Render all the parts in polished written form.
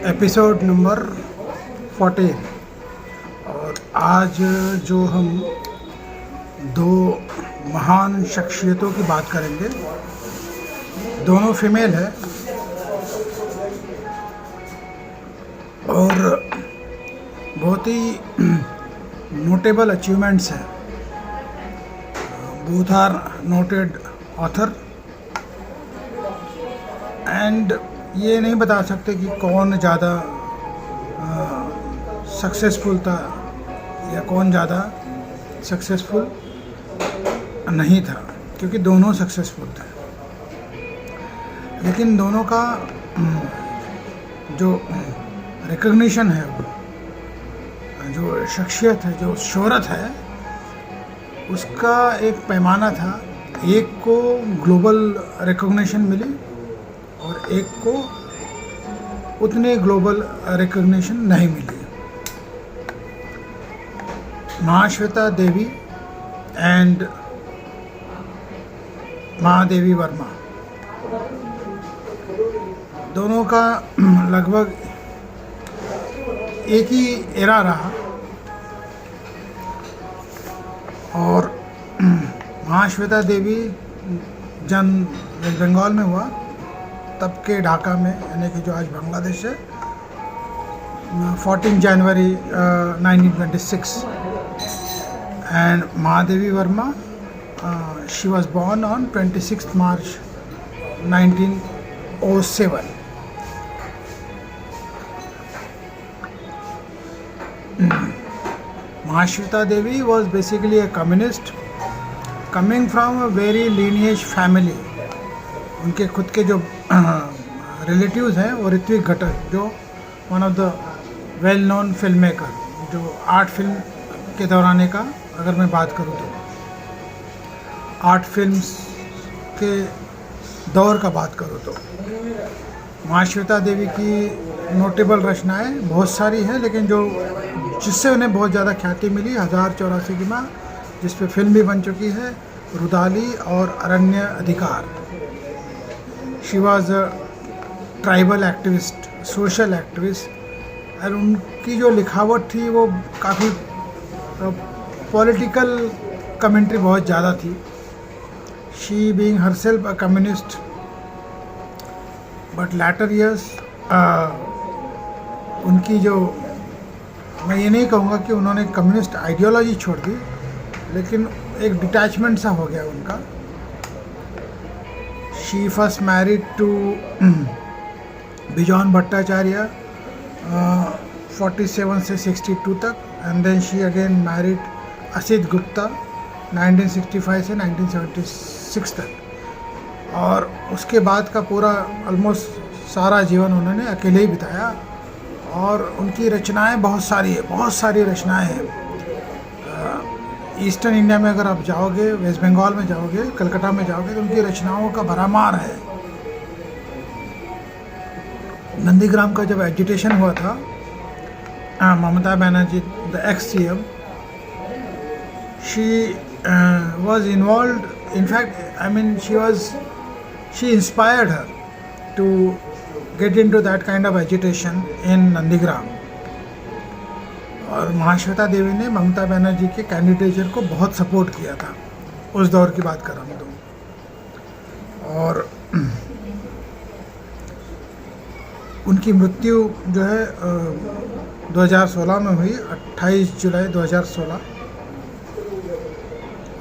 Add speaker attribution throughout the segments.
Speaker 1: Episode number 14। और आज जो हम दो महान शख्सियतों की बात करेंगे, दोनों फीमेल है और बहुत ही नोटेबल अचीवमेंट्स हैं। Both are noted author and ये नहीं बता सकते कि कौन ज़्यादा सक्सेसफुल था या कौन ज़्यादा सक्सेसफुल नहीं था, क्योंकि दोनों सक्सेसफुल थे। लेकिन दोनों का जो रिकग्निशन है, जो शख्सियत है, जो शोहरत है, उसका एक पैमाना था। एक को ग्लोबल रिकग्निशन मिली और एक को उतने ग्लोबल रिकग्निशन नहीं मिली। महाश्वेता देवी एंड महादेवी वर्मा, दोनों का लगभग एक ही एरा रहा। और महाश्वेता देवी जन्म वेस्ट बंगाल में हुआ, तब के ढाका में, यानी कि जो आज बांग्लादेश है, 14 जनवरी 1926। And Mahadevi Verma, she was born on 26 March 1907। Mahashweta Devi was basically a communist coming from a very lineage family. उनके खुद के जो रिलेटिव्स हैं वो ऋत्विक घटक, जो one of the well known film maker, जो आर्ट फिल्म के दौरान का अगर मैं बात करूँ तो आर्ट फिल्म्स के दौर का बात करूँ तो महाश्वेता देवी की नोटेबल रचनाएं बहुत सारी हैं, लेकिन जो जिससे उन्हें बहुत ज़्यादा ख्याति मिली, 1084 की माँ, जिस पे फिल्म भी बन चुकी है, रुदाली और अरण्य अधिकार। She was a tribal activist, social activist, और उनकी जो लिखावट थी वो काफ़ी पॉलिटिकल कमेंट्री बहुत ज़्यादा थी। She being herself a communist, but later years उनकी जो, मैं ये नहीं कहूँगा कि उन्होंने कम्युनिस्ट आइडियोलॉजी छोड़ दी, लेकिन एक डिटैचमेंट सा हो गया उनका। She first married to Bijon Bhattacharya 47 से 62 तक, and then she again married Asit Gupta 1965 से 1976 तक। और उसके बाद का पूरा ऑलमोस्ट सारा जीवन उन्होंने अकेले ही बिताया। और उनकी रचनाएं बहुत सारी है, बहुत सारी रचनाएं हैं। ईस्टर्न इंडिया में अगर आप जाओगे, वेस्ट बंगाल में जाओगे, कलकत्ता में जाओगे, तो उनकी रचनाओं का भरामार है। नंदीग्राम का जब एजिटेशन हुआ था, Mamata Banerjee, the ex CM, she was involved. In fact, I mean, she inspired her to get into that kind of agitation in Nandigram. और महाश्वेता देवी ने ममता बनर्जी के कैंडिडेचर को बहुत सपोर्ट किया था, उस दौर की बात कर रहा हूँ तो। और उनकी मृत्यु जो है 2016 में हुई, 28 जुलाई 2016।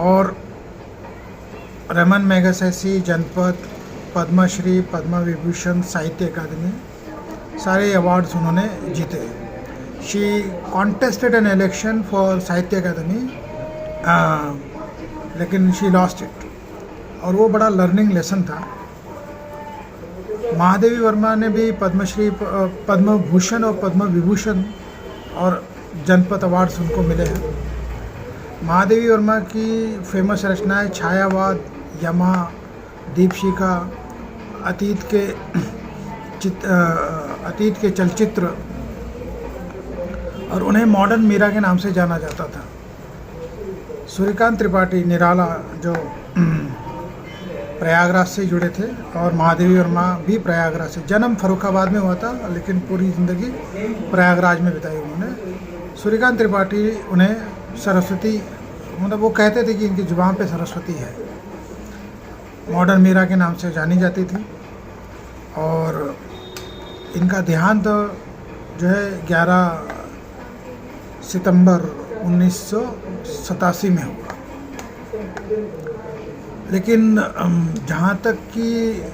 Speaker 1: और रमन मैगसेसे, जनपद, पद्मश्री, पद्म विभूषण, साहित्य अकादमी, सारे अवार्ड्स उन्होंने जीते। She contested an election for साहित्य अकादमी, लेकिन शी लॉस्ट इट, और वो बड़ा लर्निंग लेसन था। महादेवी वर्मा ने भी पद्मश्री, पद्म भूषण और पद्म विभूषण और जनपद अवार्ड्स उनको मिले हैं। महादेवी वर्मा की फेमस रचनाएं छायावाद, यमा, दीपशिखा, अतीत के चलचित्र, और उन्हें मॉडर्न मीरा के नाम से जाना जाता था। सूर्यकांत त्रिपाठी, निराला, जो प्रयागराज से जुड़े थे और महादेवी वर्मा भी प्रयागराज से। जन्म फर्रुखाबाद में हुआ था लेकिन पूरी ज़िंदगी प्रयागराज में बिताई उन्होंने। सूर्यकांत त्रिपाठी उन्हें सरस्वती, मतलब वो कहते थे कि इनकी जुबान पे सरस्वती है, मॉडर्न मीरा के नाम से जानी जाती थी। और इनका देहांत जो है 11 सितंबर 1987 में हुआ। लेकिन जहाँ तक कि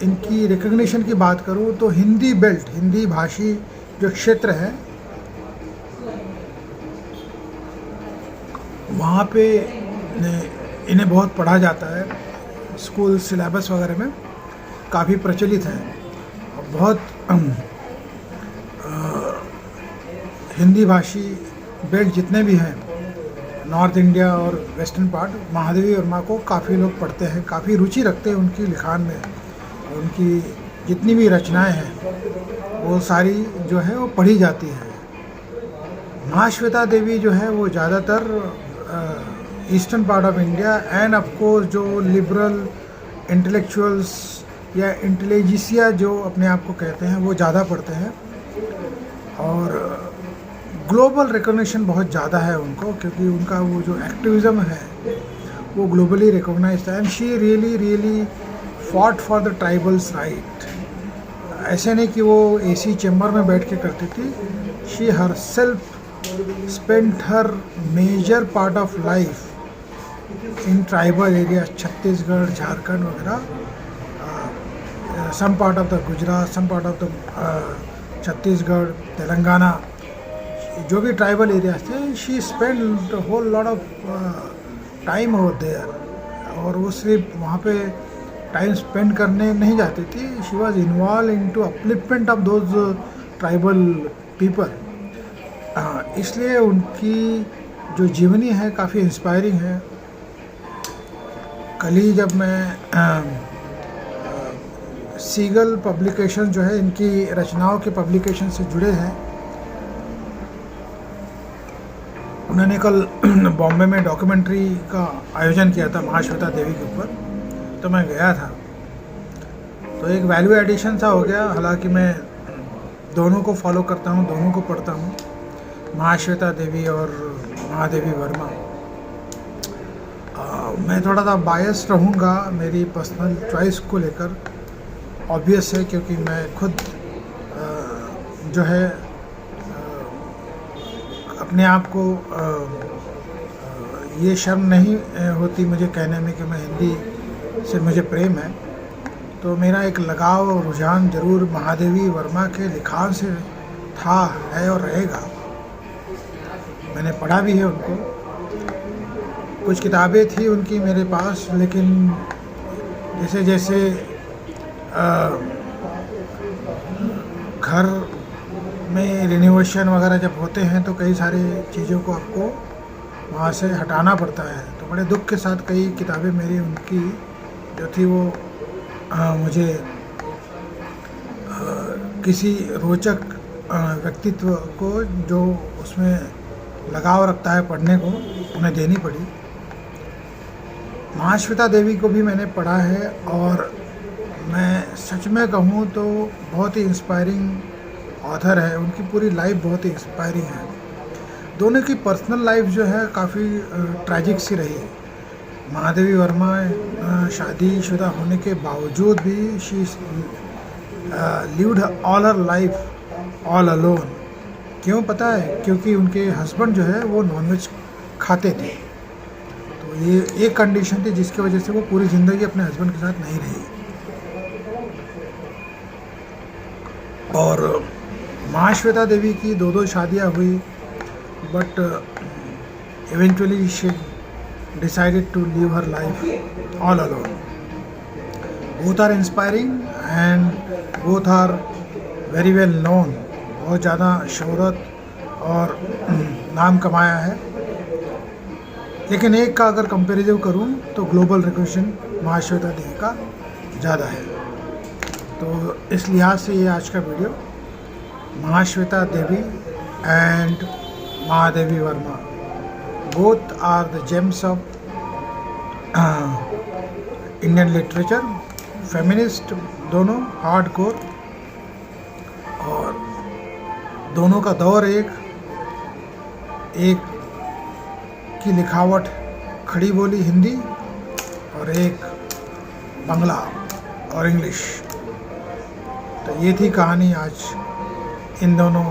Speaker 1: इनकी रिकग्निशन की बात करूँ तो हिंदी बेल्ट, हिंदी भाषी जो क्षेत्र है, वहाँ पे इन्हें बहुत पढ़ा जाता है। स्कूल सिलेबस वगैरह में काफ़ी प्रचलित है। और बहुत हिंदी भाषी बेल्ट जितने भी हैं नॉर्थ इंडिया और वेस्टर्न पार्ट, महादेवी वर्मा को काफ़ी लोग पढ़ते हैं, काफ़ी रुचि रखते हैं उनकी लिखान में। उनकी जितनी भी रचनाएं हैं वो सारी जो है वो पढ़ी जाती है। महाश्वेता देवी जो है वो ज़्यादातर eastern part of India end of course जो लिबरल इंटेलेक्चुअल्स या इंटेलिजिसिया जो अपने आप को कहते हैं वो ज़्यादा पढ़ते हैं। और ग्लोबल रिकॉग्निशन बहुत ज़्यादा है उनको, क्योंकि उनका वो जो एक्टिविज़म है वो ग्लोबली रिकॉग्नाइज्ड है। And she really fought for the tribals right. ऐसे नहीं कि वो एसी चैम्बर में बैठ के करती थी। She her self spent her major part of life in tribal areas, Chhattisgarh, Jharkhand वगैरह, some part of the Gujarat, some part of the Chhattisgarh, Telangana, जो भी ट्राइबल एरियाज थे, she spend whole lot of time over there. और वो सिर्फ वहाँ पे टाइम स्पेंड करने नहीं जाती थी, she was involve in to upliftment of those tribal people. इसलिए उनकी जो जीवनी है काफ़ी इंस्पायरिंग है। कल ही जब मैं सीगल पब्लिकेशन जो है इनकी रचनाओं के पब्लिकेशन से जुड़े हैं, उन्होंने कल बॉम्बे में डॉक्यूमेंट्री का आयोजन किया था महाश्वेता देवी के ऊपर, तो मैं गया था। तो एक वैल्यू एडिशन सा हो गया। हालांकि मैं दोनों को फॉलो करता हूँ, दोनों को पढ़ता हूँ, महाश्वेता देवी और महादेवी वर्मा। मैं थोड़ा सा बायस रहूँगा मेरी पर्सनल चॉइस को लेकर, ऑब्वियस है, क्योंकि मैं खुद जो है अपने आप को ये शर्म नहीं होती मुझे कहने में कि मैं हिंदी से मुझे प्रेम है। तो मेरा एक लगाव और रुझान ज़रूर महादेवी वर्मा के लिखान से था, है और रहेगा। मैंने पढ़ा भी है उनको, कुछ किताबें थी उनकी मेरे पास, लेकिन जैसे जैसे घर में रिनोवेशन वगैरह जब होते हैं तो कई सारी चीज़ों को आपको वहाँ से हटाना पड़ता है। तो बड़े दुख के साथ कई किताबें मेरी उनकी जो थी वो मुझे किसी रोचक व्यक्तित्व को जो उसमें लगाव रखता है पढ़ने को, उन्हें देनी पड़ी। महाश्वेता देवी को भी मैंने पढ़ा है और मैं सच में कहूँ तो बहुत ही इंस्पायरिंग ऑथर है। उनकी पूरी लाइफ बहुत ही इंस्पायरिंग है। दोनों की पर्सनल लाइफ जो है काफ़ी ट्रैजिक सी रही है। महादेवी वर्मा शादीशुदा होने के बावजूद भी she lived all her life all alone. क्यों पता है? क्योंकि उनके हस्बैंड जो है वो नॉनवेज खाते थे। तो ये एक कंडीशन थी जिसकी वजह से वो पूरी ज़िंदगी अपने हस्बैंड के साथ नहीं रही। और महाश्वेता देवी की दो शादियां हुई, but eventually she decided to leave her life all alone. Both are inspiring and both are very well known. बहुत ज़्यादा शोहरत और नाम कमाया है। लेकिन एक का अगर कंपैरिजन करूं तो ग्लोबल रिकॉग्निशन महाश्वेता देवी का ज़्यादा है। तो इस लिहाज से ये आज का video Mahashweta Devi and Mahadevi Verma, both are the gems of Indian literature feminist दोनों हार्डकोर, और दोनों का दौर एक की लिखावट खड़ी बोली हिंदी और एक बांग्ला और इंग्लिश। तो ये थी कहानी आज इन दोनों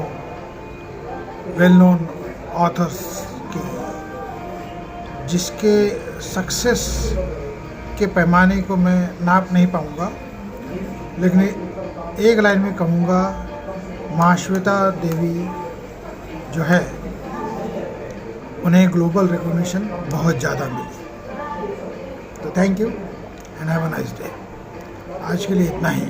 Speaker 1: वेल नोन ऑथर्स की, जिसके सक्सेस के पैमाने को मैं नाप नहीं पाऊँगा, लेकिन एक लाइन में कहूँगा, महाश्वेता देवी जो है उन्हें ग्लोबल रिकॉग्निशन बहुत ज़्यादा मिली। तो thank you and have a nice day. आज के लिए इतना ही।